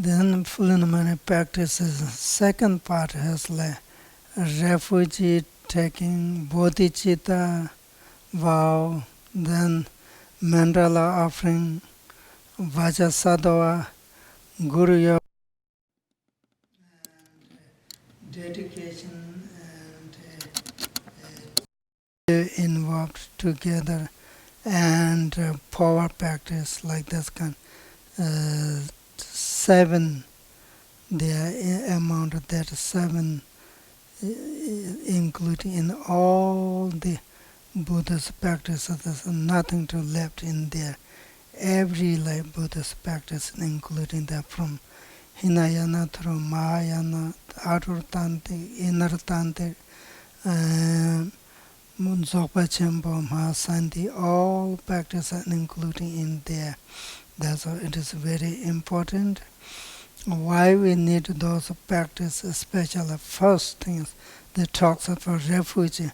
Then Fulinamani practices. Second part has like refugee taking, bodhicitta vow, then mandala offering, Vajrasadova, Guru Yoga, dedication and involved together, and power practice like this kind. Seven, the amount that seven, including in all the Buddhist practices, there's nothing to left in there. Every like Buddhist practice, including that from Hinayana through Mahayana, outer tantric, inner tantric, Dzogpa Chenpo, Mahasanti, all practices including in there. That's why it is very important. Why we need those practices, especially first things that talks about refugee.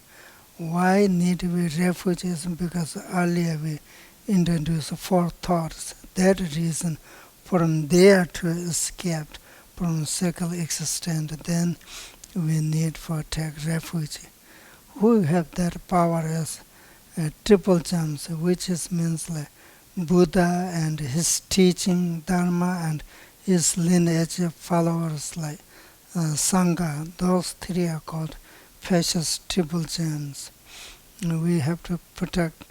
Why need we refugees? Because earlier we introduced four thoughts. That reason from there to escape from secular existence, then we need for take refugee. Who have that power as triple jumps, which is means like Buddha and his teaching, Dharma, and his lineage followers like Sangha. Those three are called precious triple gems. We have to protect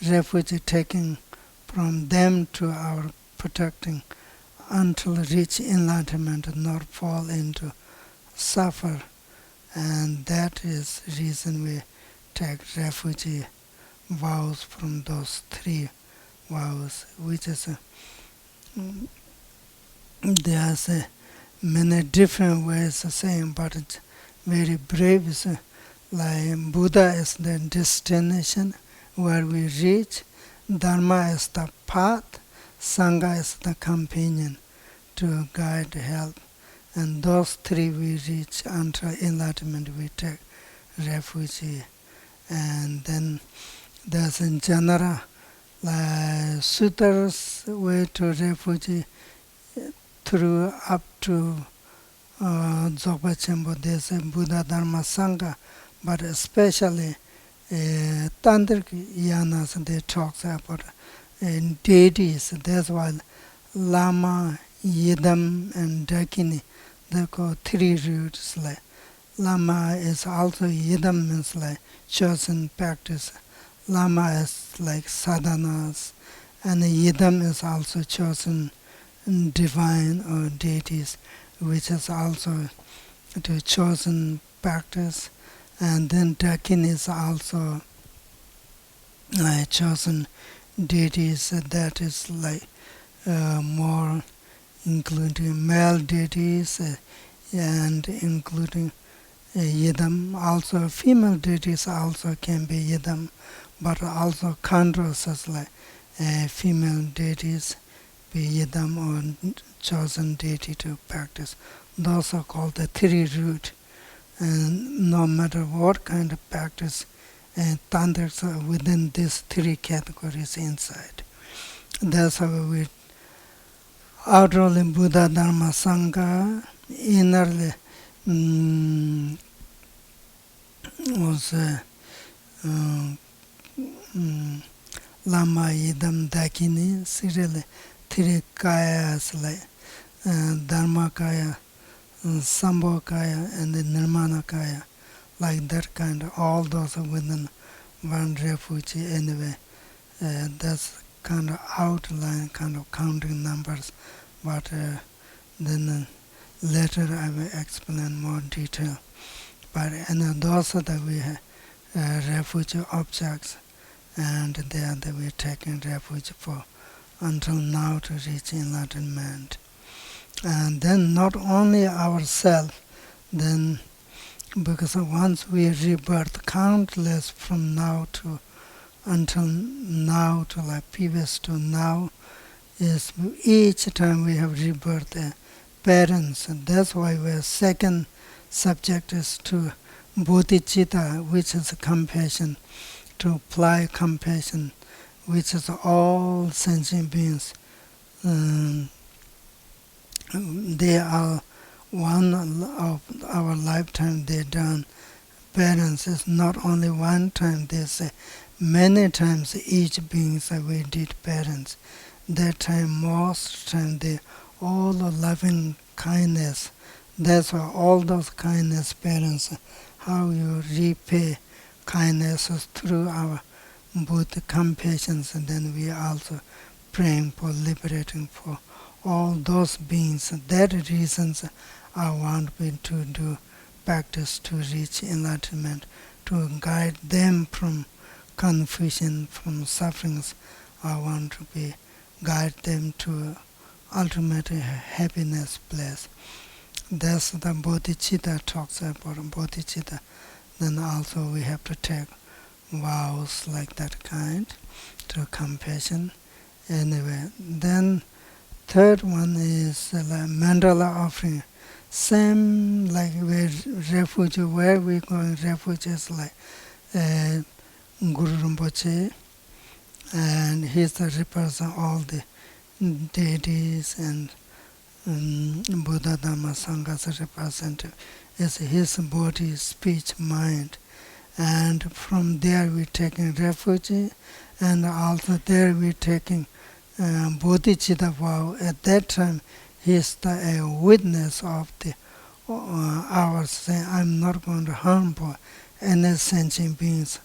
refugee, taking from them to our protecting until reach enlightenment, not fall into suffer. And that is reason we take refugee vows from those three vows, which is there's many different ways of saying, but it's very brave. Is like Buddha is the destination where we reach, Dharma is the path, Sangha is the companion to guide, help. And those three we reach until enlightenment, we take refugee. And then there's in general like sutras way to refugee through up to Dzogpa Chenpo. There's a Buddha Dharma Sangha, but especially Tantric Yanas, they talk about deities. That's why Lama, Yidam, and Dakini, they call three roots. Like Lama is also Yidam means like chosen practice. Lama is like sadhanas, and Yidam is also chosen divine or deities, which is also the chosen practice. And then Dakin is also chosen deities, that is like more including male deities and including Yidam. Also female deities also can be Yidam, but also Khandros is like female deities be Yidam or chosen deity to practice. Those are called the three root. And no matter what kind of practice, tantrics are within these three categories inside. That's how we outwardly Buddha Dharma Sangha, innerly was Lama Yidam Dakini, serially three kayas like Dharma Kaya, Sambho Kaya, and the Nirmana Kaya, like that kind of, all those are within one refugee anyway. That's kind of outline, kind of counting numbers, but then later I will explain more detail. But and those are that we have refugee objects, and they are that we are taking refuge for until now to reach enlightenment. And then not only ourselves, then because once we rebirth countless from now to until now to like previous to now, is each time we have rebirth parents, and that's why our second subject is to bodhicitta, which is compassion, to apply compassion, which is all sentient beings. they are one of our lifetime they done. Parents is not only one time, they say many times each being say we did parents. That time, most time, they all the loving kindness. That's why all those kindness parents, how you repay kindness through our both compassion, and then we also praying for liberating for all those beings. That reasons I want me to do practice to reach enlightenment, to guide them from confusion, from sufferings. I want to be guide them to ultimate happiness place. That's the bodhicitta talks about bodhicitta. Then also we have to take vows like that kind to compassion. Anyway, then third one is like mandala offering. Same like where we going refugees like Guru Rinpoche, and he's the represent all the deities and Buddha Dhamma Sangha's representative. It's his body, speech, mind. And from there we're taking refuge, and also there we're taking bodhicitta vow. At that time, he's the witness of the ours, saying, I'm not going to harm for any sentient beings.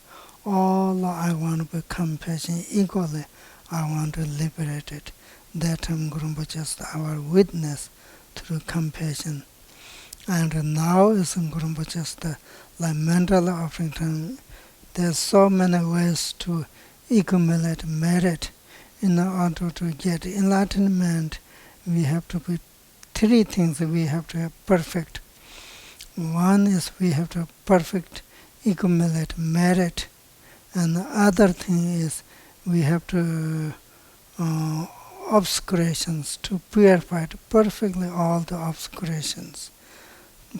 All I want to be compassion equally. I want to liberate it. That time Guru Rinpoche is our witness through compassion. And now is Guru Rinpoche's the like mental offering time. There's so many ways to accumulate merit. In order to get enlightenment, we have to be three things we have to have perfect. One is we have to have perfect accumulate merit, and the other thing is we have to obscurations to purify perfectly all the obscurations.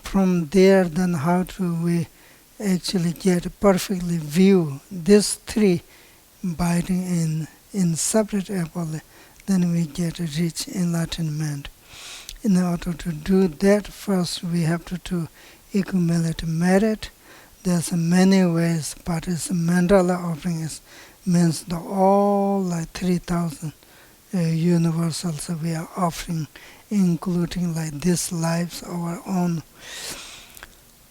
From there, then how do we actually get perfectly view these three biting in separate apple, then we get rich enlightenment. In order to do that, first we have to accumulate merit. There's many ways, but it's mandala offering means the all like 3,000 universals we are offering, including like this lives, our own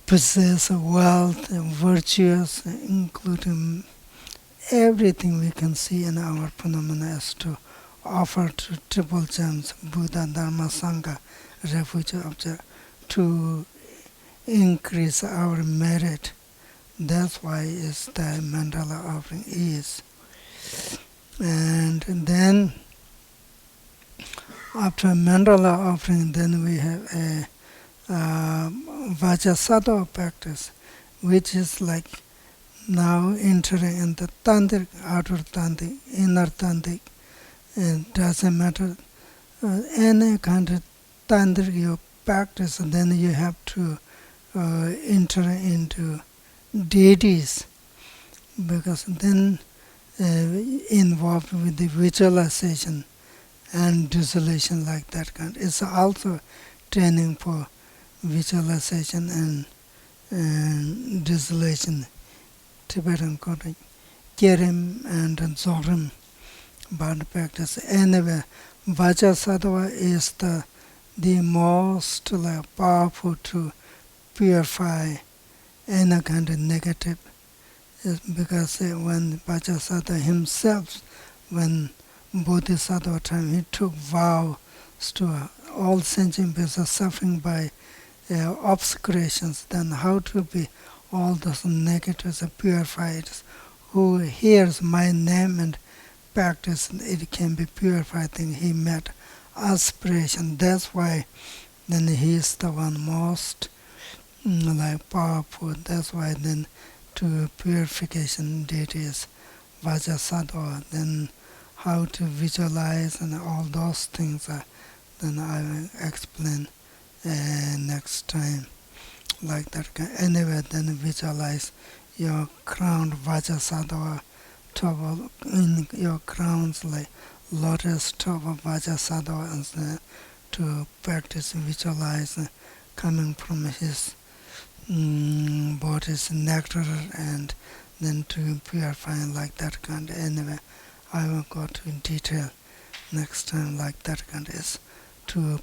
possess wealth and virtues, including everything we can see in our phenomena as to offer to triple gems, Buddha, Dharma, Sangha, refuge object, to increase our merit. That's why it's the mandala offering is. And then after mandala offering, then we have a Vajrayana practice, which is like now entering in the tantric, outer tantric, inner tantric. It doesn't matter any kind of tantric you practice, then you have to enter into deities, because then involved with the visualization and dissolution like that kind. It's also training for visualization and dissolution. Tibetan coding, Kirim and Zorim, but practice. Anyway, Vajrasattva is the most powerful to purify any kind of negative. It's because when Vajrasattva himself, when Bodhisattva time, he took vows to all sentient beings are suffering by obscurations, then how to be all those negatives are purified. Who hears my name and practice, it can be purified thing. He met aspiration. That's why then he is the one most powerful. That's why then to purification deities, Vajrasattva, then how to visualize and all those things, then I will explain next time. Like that. Anyway, then visualize your crown Vajrasattva, top of in your crowns like lotus top of Vajrasattva, and to practice visualize coming from his body's nectar, and then to purifying like that kind. Anyway, I will go to in detail next time like that kind is to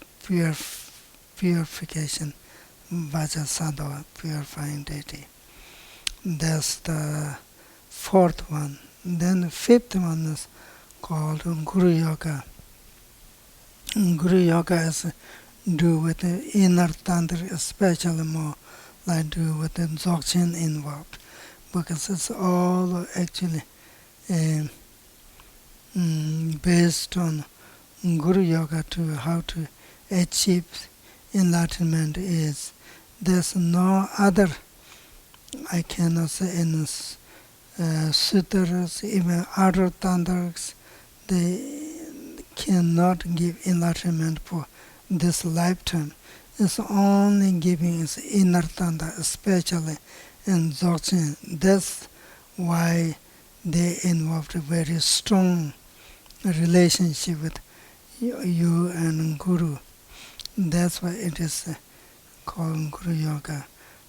purification, Vajrasadava, purifying deity. That's the fourth one. Then the fifth one is called Guru Yoga. Guru Yoga is do with the inner tantra, especially more like do with the Dzogchen involved, because it's all actually based on Guru Yoga to how to achieve enlightenment is. There's no other, I cannot say in sutras, even other tantras, they cannot give enlightenment for this lifetime. It's only giving its inner tantra, especially in Dzogchen. That's why they involved a very strong relationship with you and Guru. That's why it is called Guru Yoga.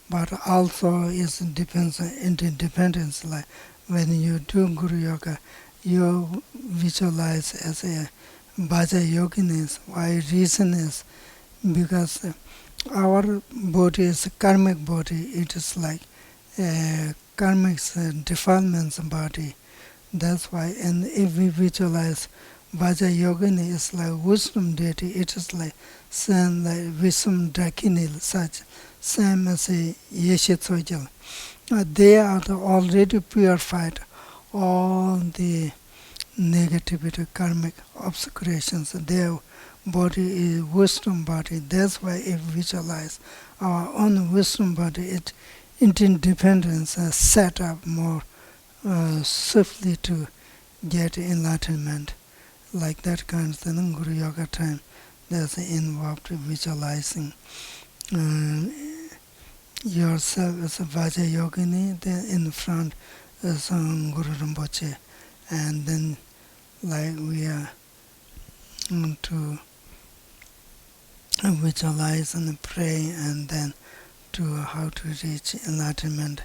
But also it depends on interdependence. Like when you do Guru Yoga, you visualize as a Vajrayogini. Why reason is because our body is a karmic body. It is like a karmic defilements body. That's why, and if we visualize Vajrayogini is like wisdom deity, it is like same like wisdom dakini, such same as a Yeshitsojal. They are already purified all the negativity, karmic obscurations. Their body is wisdom body. That's why if we visualize our own wisdom body, it interdependence set up more swiftly to get enlightenment. Like that kind of thing in Guru Yoga time, there's involved visualizing yourself as a Vajrayogini, then in front is Guru Rinpoche, and then like we are to visualize and pray, and then to how to reach enlightenment.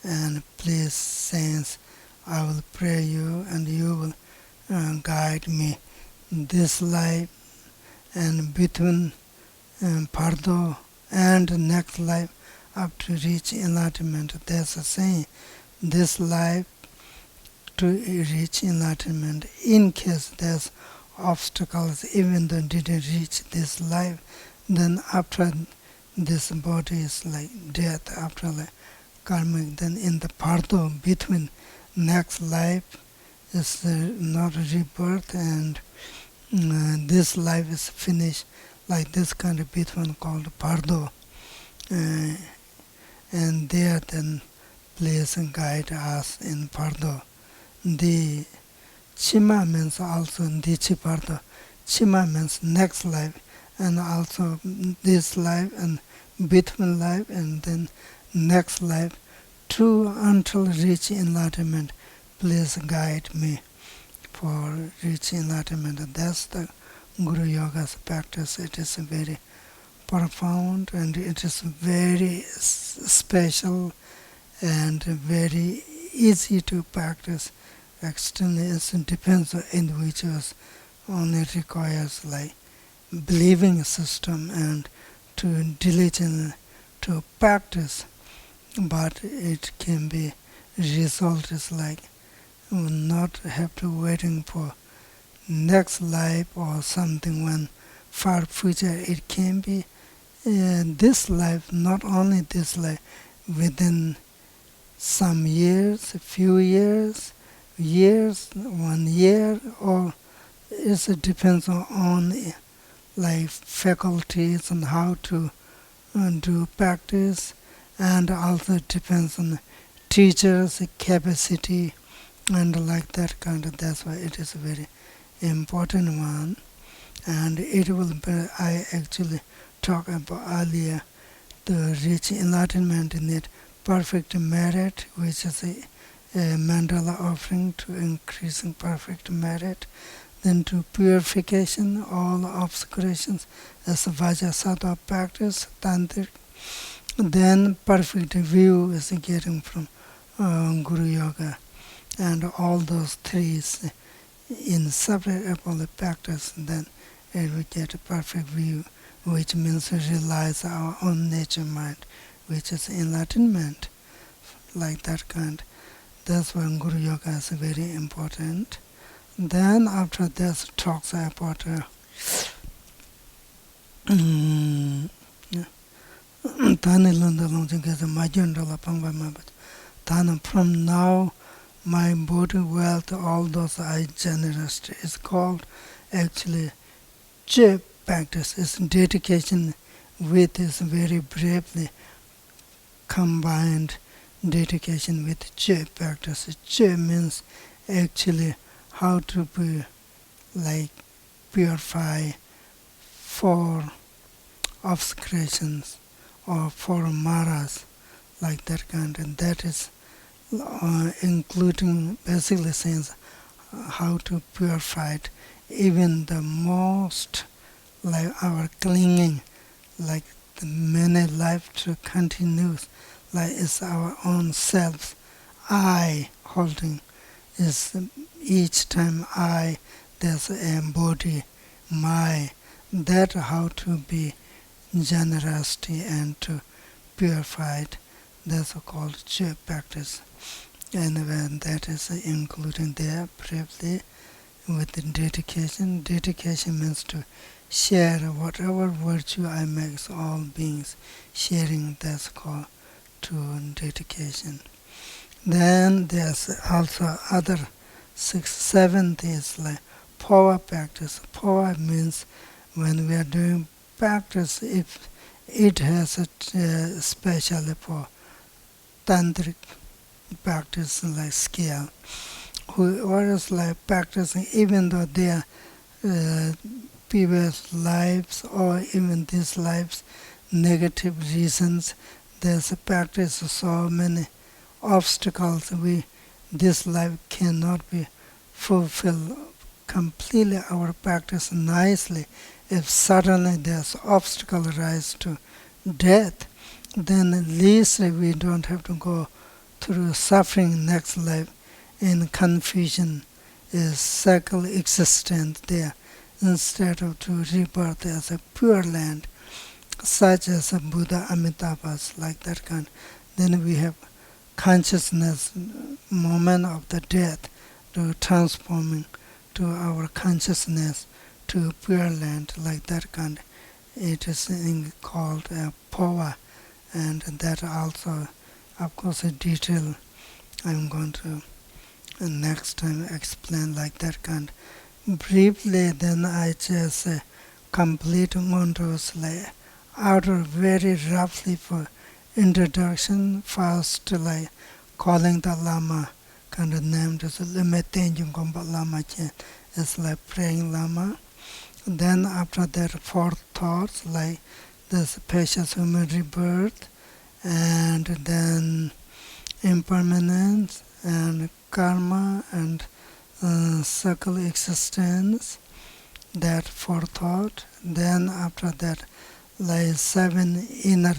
And please, saints, I will pray you, and you will guide me this life, and between Pardo and next life up to reach enlightenment. There's a saying, this life to reach enlightenment. In case there's obstacles, even though didn't reach this life, then after this body is like death, after like karmic, then in the Pardo between next life is not rebirth, and this life is finished, like this kind of between called Pardo. And there then please guide us in Pardo. The Chima means also Dichi Pardo. Chima means next life, and also this life and between life and then next life, to until reach enlightenment. Please guide me for reaching enlightenment. That's the Guru Yoga's practice. It is very profound, and it is very special and very easy to practice. Extremely, it depends on individuals. Only requires like believing system and to diligently to practice. But it can be result is like will not have to waiting for next life or something when far future. It can be this life, not only this life, within some years, a few years, 1 year, or it depends on like faculties and how to do practice, and also depends on teachers' capacity and like that kind of. That's why it is a very important one, and it will be, I actually talked about earlier, to reach enlightenment in it, perfect merit, which is a mandala offering to increasing perfect merit. then to purification, all obscurations as Vajrayana practice, tantric. Then perfect view is getting from Guru Yoga, and all those three is in separate practice, then it will get a perfect view, which means realize our own nature mind, which is enlightenment, like that kind. That's why Guru Yoga is very important. Then after this talks about from now my body, wealth, all those I generous is called actually Che practice. Is dedication with is very bravely combined dedication with Che practice. Che means actually how to be like purify for obscurations or for maras, like that kind, and that is including basically saying how to purify it, even the most like our clinging, like the many life to continues, like it's our own self, I holding is each time I, there's a body, my, that how to be generosity and to purify it, that's called Che practice. And when that is including there briefly with the dedication. Dedication means to share whatever virtue I make, all beings sharing, that's called to dedication. Then there's also other 7th is like power practice. Power means when we are doing practice, if it has a specially for tantric practice like skill, whereas like practicing even though they are previous lives or even these lives negative reasons, there's a practice so many obstacles this life cannot be fulfilled completely our practice nicely. If suddenly there's obstacle rise to death, then at least we don't have to go through suffering next life in confusion is cycle existence there, instead of to rebirth as a pure land, such as a Buddha Amitabha's, like that kind. Then we have consciousness moment of the death to transforming to our consciousness to pure land, like that kind. It is called power, and that also, of course, a detail I'm going to next time explain like that kind. Briefly, then I just complete Ngondro's outer very roughly for introduction. First, like calling the Lama, kind of named as Limetenjung Gomba Lama, it's like praying Lama. Then after that, 4 thoughts like the spacious human rebirth, and then impermanence and karma and circle existence, that 4 thought. Then after that, like 7 inner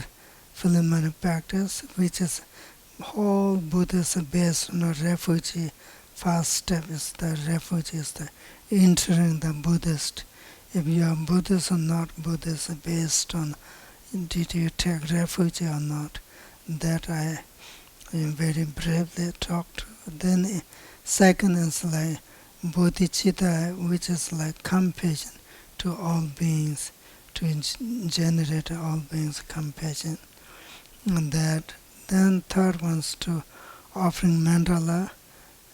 phenomenon practice, which is whole Buddhist based on a refugee. First step is the refugee, is the entering the Buddhist. If you are Buddhist or not Buddhist, based on did you take refuge or not, that I very bravely talked to. Then second is like bodhicitta, which is like compassion to all beings, to generate all beings compassion. And that then third one's to offering mandala,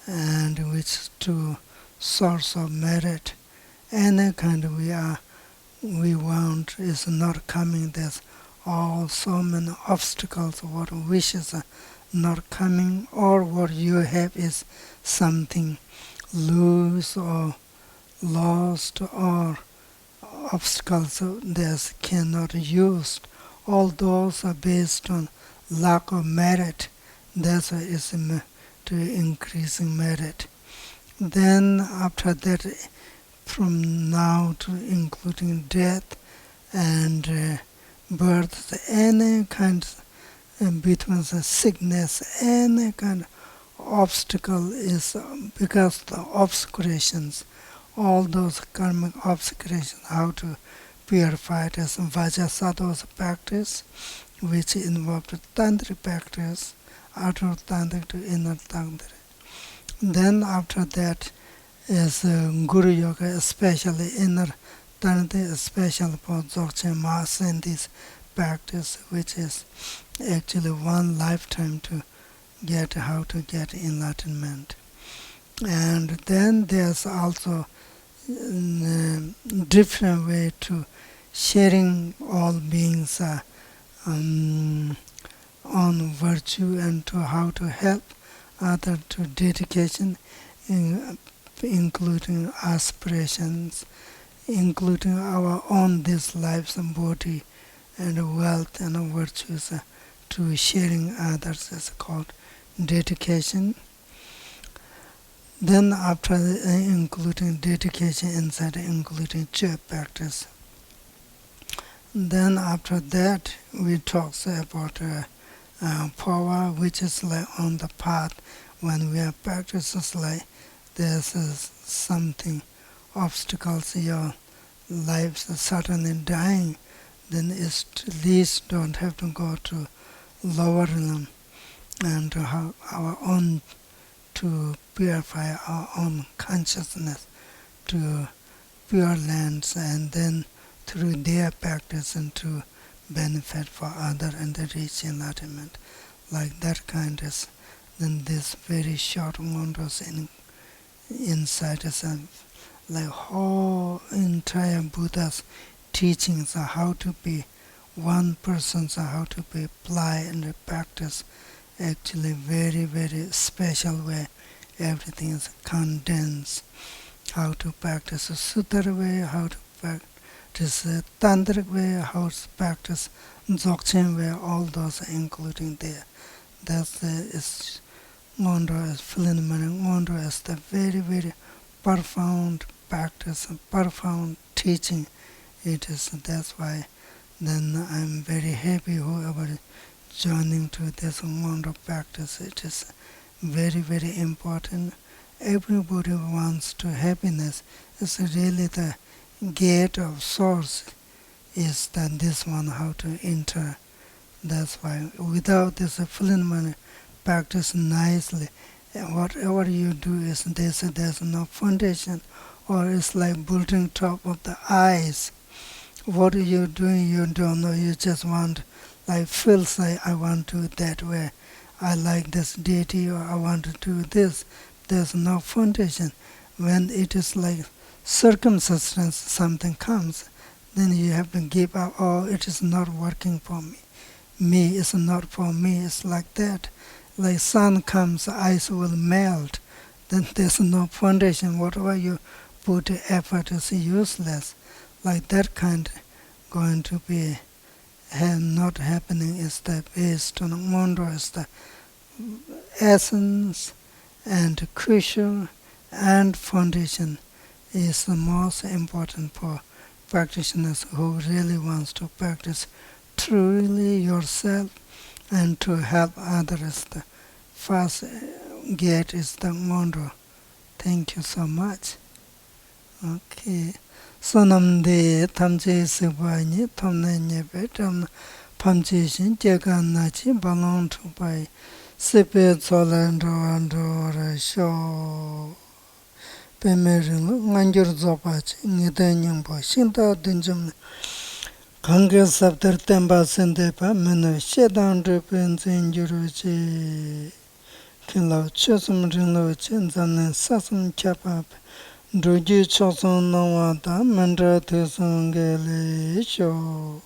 and which to source of merit. Any kind we want is not coming. There's all so many obstacles. What wishes are not coming, or what you have is something loose or lost, or obstacles that cannot use. All those are based on lack of merit. That's why it's to increasing merit. Then after that, from now to including death and birth, any kind between the sickness, any kind of obstacle is because the obscurations, all those karmic obscurations, how to purify it as Vajrasattva's practice, which involved tantric practice, outer tantric to inner tantric. Then after that is Guru Yoga, especially inner tantric, especially for Dzogchen Mahasandhi's practice, which is actually one lifetime to get how to get enlightenment. And then there's also different way to sharing all beings on virtue and to how to help other to dedication, including aspirations, including our own this lives and body and wealth and virtues to sharing others is called dedication. Then after including dedication inside including chair practice. Then after that we talk about power, which is like on the path when we have practices like there's something obstacles in your lives certainly dying, then at least don't have to go to lower realm and to have our own to purify our own consciousness to pure lands and then through their practice and to benefit for other and to reach enlightenment. Like that kind is then this very short Ngondro's inside is like whole entire Buddha's teachings are how to be one person, so how to be apply and practice actually very, very special way. Everything is condensed. How to practice a Sutra way, how to practice a Tantric way, how to practice Dzogchen way, all those are including there. That's is Ngondro is preliminary. Ngondro is the very, very profound practice, profound teaching. It is, that's why then I'm very happy whoever is joining to this Ngondro practice. It is very, very important. Everybody wants to happiness. It's really the gate of source is that this one how to enter. That's why without this preliminary practice nicely, whatever you do is there's no foundation, or it's like building top of the eyes. What are you doing? You don't know. You just want, like Phil say, I want to do it that way. I like this deity, or I want to do this. There's no foundation. When it is like circumstance, something comes, then you have to give up. Oh, it is not working for me. Me is not for me. It's like that. Like sun comes, ice will melt. Then there's no foundation. Whatever you put effort is useless. Like that kind going to be not happening is the based on Ngondro is the essence and crucial and foundation is the most important for practitioners who really wants to practice truly yourself and to help others. The first gate is the Ngondro. Thank you so much. Okay. Sonam de tamche sebani tomne nyebe tam pamche shin jegan nachi balong tupai sepe zolando ando rasho pemerin nganjur zopachi ngedanyangpo shinta dunjum kange sabdar temba sendepa meno shedan rupen zinjuruchi kinlaw chosum rinlo chen zamnen sasum chapap Dudjom Tersar Ngondro Mandra Tesangele Sho